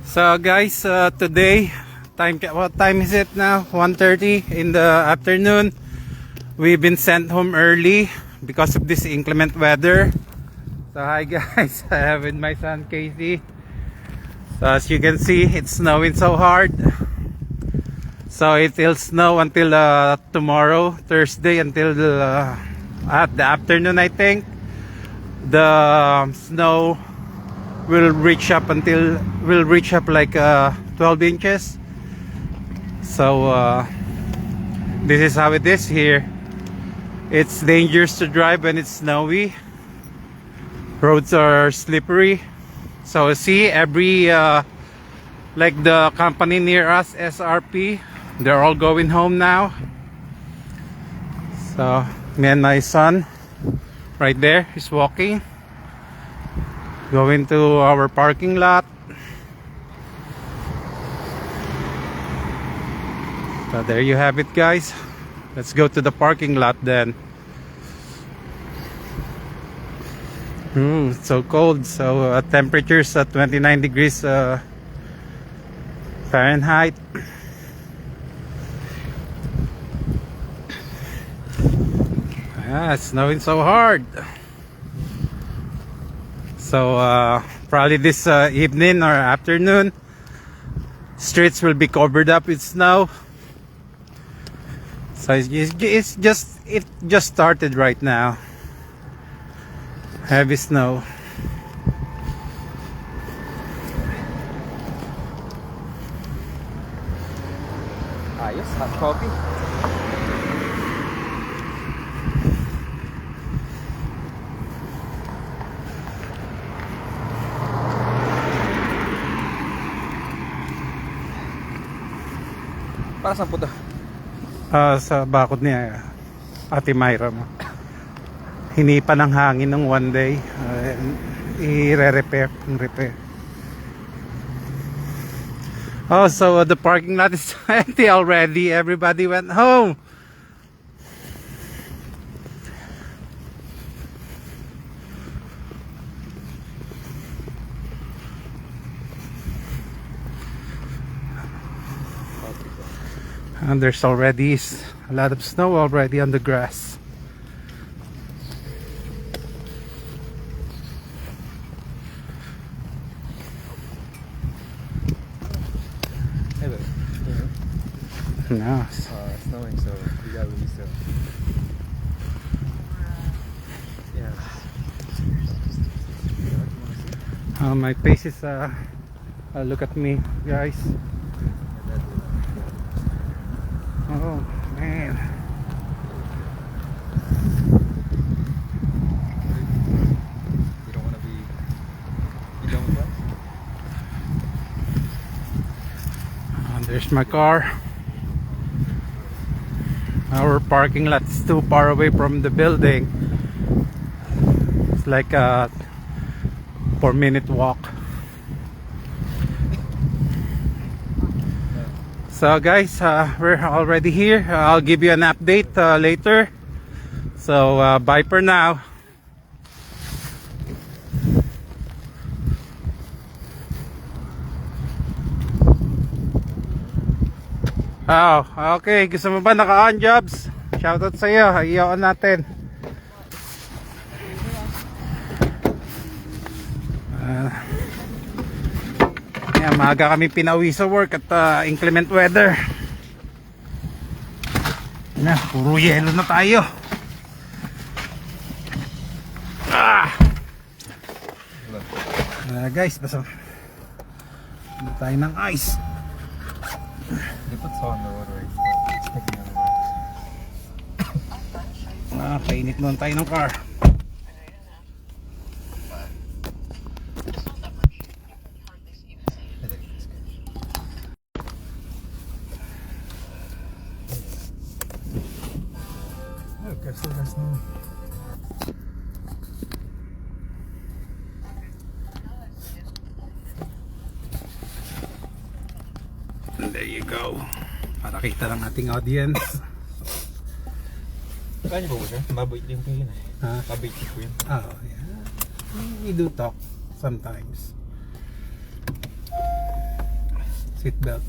So guys, today, what time is it now? 1:30 in the afternoon. We've been sent home early because of this inclement weather. So hi guys, I have with my son Casey. So as you can see, it's snowing so hard. So it will snow until tomorrow, Thursday, until at the afternoon, I think. The snow will reach up like 12 inches. So this is how it is here. It's dangerous to drive when it's snowy. Roads are slippery. So see, every like the company near us, SRP, they're all going home now. So me and my son right there is walking, going to our parking lot. So there you have it, guys. Let's go to the parking lot then. It's so cold. So temperatures at 29 degrees Fahrenheit. It's snowing so hard. So probably this evening or afternoon, streets will be covered up with snow. So it just started right now. Heavy snow. Ayos, hot coffee. Para saan po to? Sa bakod niya, Ate Myra mo. Hinipa ng hangin ng one day. I-repair. Oh, so the parking lot is empty already. Everybody went home. And there's already a lot of snow already on the grass. No. It's snowing, so we got released it. Yeah. My face is look at me, guys. Oh man. You don't want to be. You done with that? There's my car. Our parking lot is too far away from the building. It's like a 4-minute walk. So guys, we're already here. I'll give you an update later. So bye for now. Oh, okay. Gusto mo ba naka-on jobs? Shoutout sa iyo. I-on natin. Maaga kami pinauwi sa work at inclement weather. Puro yelo na tayo. Guys, basta tayo ng ice. They put salt on the road, right? It's picking on the road. Painit nun tayo ng car. Look, I still got snow. And there you go. Para kita lang ating audience. Kaya niyo ba siya? Mabait din po yun eh. Ha? Mabait din po yun. Oh, yeah. We do talk sometimes. Seatbelt.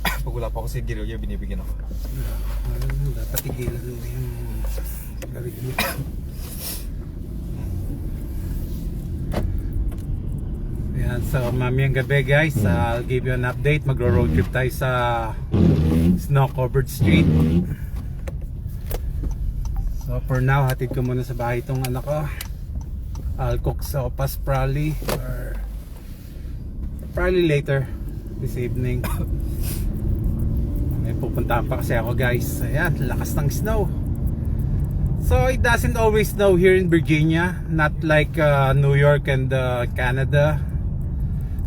Pag wala pa ako sa gerilya, binibigyan ako. Dapat tigilan mo yung garilyo. Ayan, so mamayang gabi guys, I'll give you an update. Magro-road trip tayo sa snow-covered street. So for now, hatid ko muna sa bahay itong anak ko. I'll cook sopas probably, or probably later this evening. May pupuntahan pa kasi ako guys. Ayan, lakas ng snow. So it doesn't always snow here in Virginia, not like New York and Canada.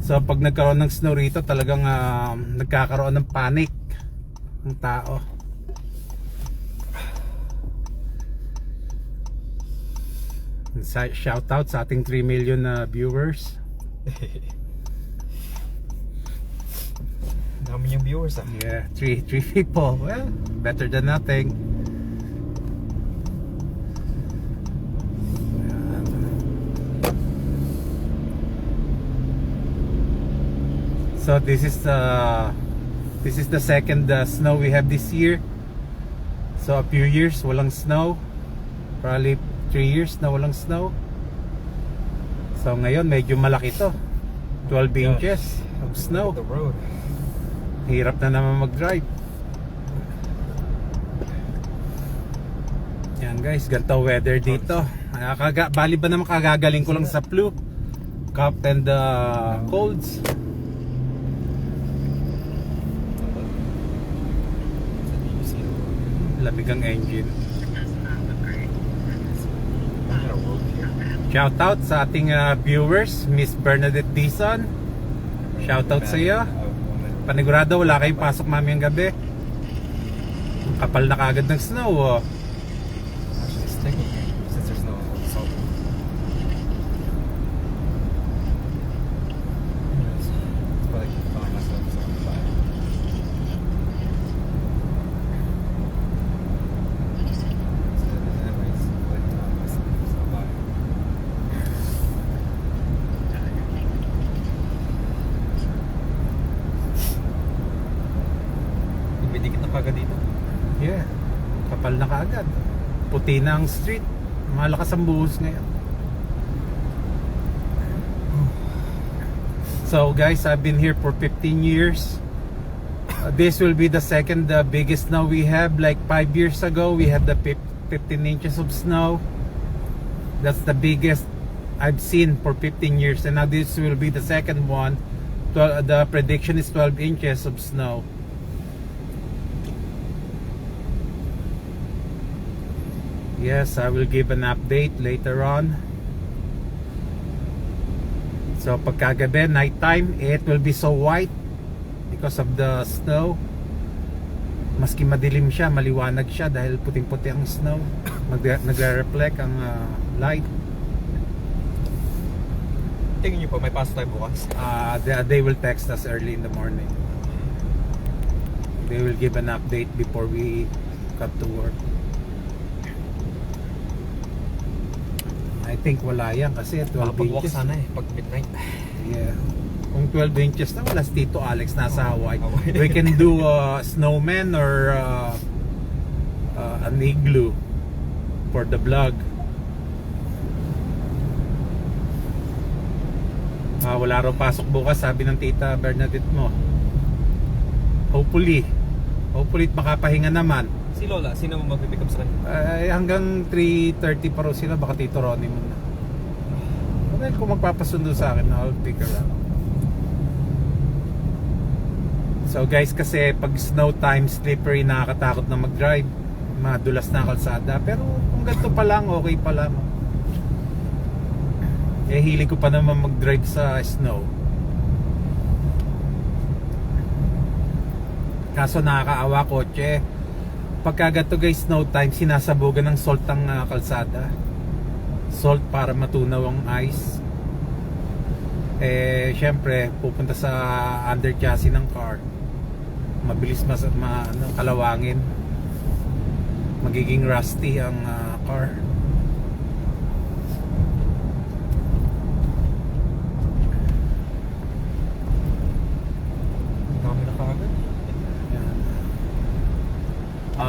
So pag nagkaroon ng snow rito, talagang nagkakaroon ng panic ang tao. Shout out sa ating 3 million viewers. Dami yung viewers ah. Yeah, three people. Well, better than nothing. So this is the second snow we have this year. So a few years walang snow. Probably 3 years na walang snow. So ngayon medyo malaki to. 12 inches of snow. The road. Hirap na naman mag-drive. Yan guys, ganito weather dito. Bali ba naman kagagaling ko lang sa flu, cough and colds. Lamig ang engine. Shout out sa ating viewers, Miss Bernadette Dizon. Shout out sa iyo. Panigurado wala kayong pasok mamayang gabi. Kapal na kagad ng snow oh. Actually, it's sticking since there's no salt. It's probably fine myself so I'm fine. Anyways, like so bye. Dumidikit na kagad dito. Yeah, kapal na kaagad. Puti na ang street. Malakas ang buhos ngayon. So guys, I've been here for 15 years. This will be the second biggest snow we have. Like 5 years ago, we had the 15 inches of snow. That's the biggest I've seen for 15 years. And now this will be the second one. The prediction is 12 inches of snow. Yes, I will give an update later on. So pagkagabi, nighttime, it will be so white because of the snow. Maski madilim siya, maliwanag siya dahil puting-puti ang snow. Nagre-reflect ang light. Tingin niyo po, may pasok tayo bukas. They will text us early in the morning. They will give an update before we come to work. I think wala yan kasi 12 Pag-walk inches. sana eh, pag midnight. Yeah. Kung 12 inches na, wala si Tito Alex nasa Hawaii. We can do a snowman or an igloo for the vlog. Wala raw pasok bukas, sabi ng Tita Bernadette mo. Hopefully makapahinga naman. Si Lola, sino mo mag-pick up sa kanya? Hanggang 3:30 pa raw sila, baka Tito Ronnie muna. Okay, kung magpapasundo sa akin, I'll pick her up. So guys, kasi pag snow time, slippery, nakakatakot na mag-drive. Madulas na kalsada. Pero kung ganito pa lang, okay pa lang. Hilig ko pa naman mag-drive sa snow. Kaso nakakaawa kotse. Pagka gato guys, snow time, sinasabugan ng salt ang kalsada. Salt para matunaw ang ice. Syempre, pupunta sa under chassis ng car. Mabilis kalawangin. Magiging rusty ang car.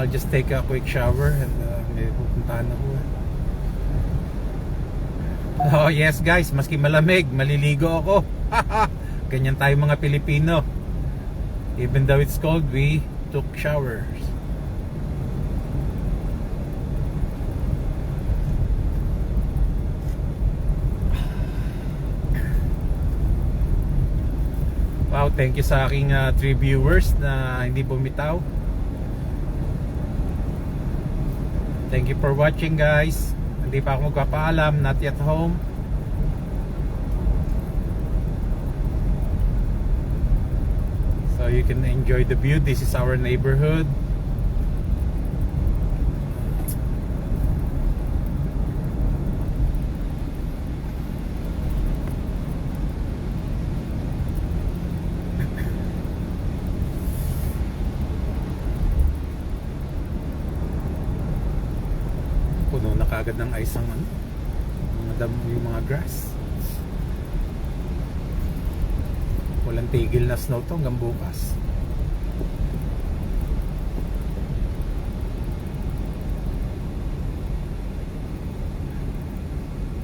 I'll just take a quick shower and may pupuntahan ako. Oh yes guys, maski malamig, maliligo ako. Ganyan tayo mga Pilipino. Even though it's cold, we took showers. Wow, thank you sa aking 3 viewers na hindi bumitaw. Thank you for watching guys. Hindi pa ako magpapaalam, not yet home. So you can enjoy the view. This is our neighborhood. Puno na kagad ng ice ang mga damo, yung mga grass. Walang tigil na snow to hanggang bukas.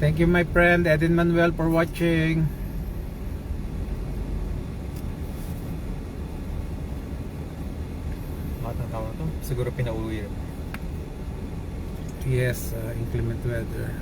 Thank you my friend Edin Manuel for watching. Lahat ng tao na to, siguro pinauwi. Yes, inclement weather.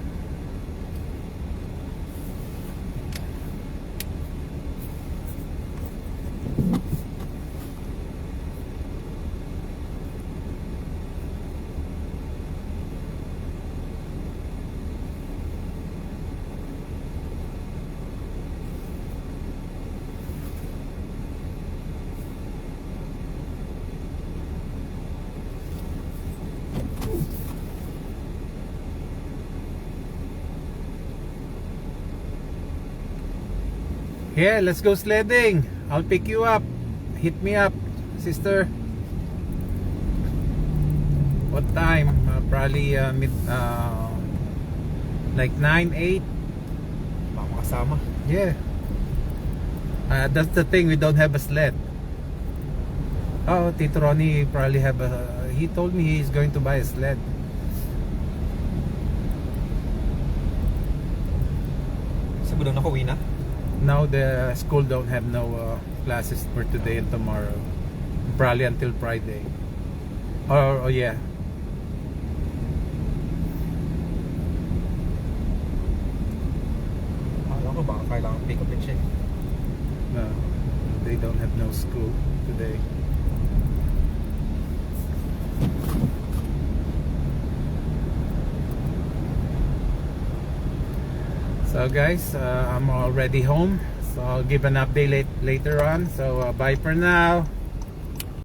Yeah, let's go sledding. I'll pick you up. Hit me up, sister. What time? Probably like 9, 8. Baka makasama. Yeah. That's the thing, we don't have a sled. Oh, Tito Ronnie probably have a... He told me he's going to buy a sled. Siguro nakauwi na. Now the school don't have no classes for today and tomorrow. Probably until Friday. Oh yeah. Alam ko baka kailangan pick up and check. No, they don't have no school today. So guys, I'm already home. So I'll give an update later on. So bye for now.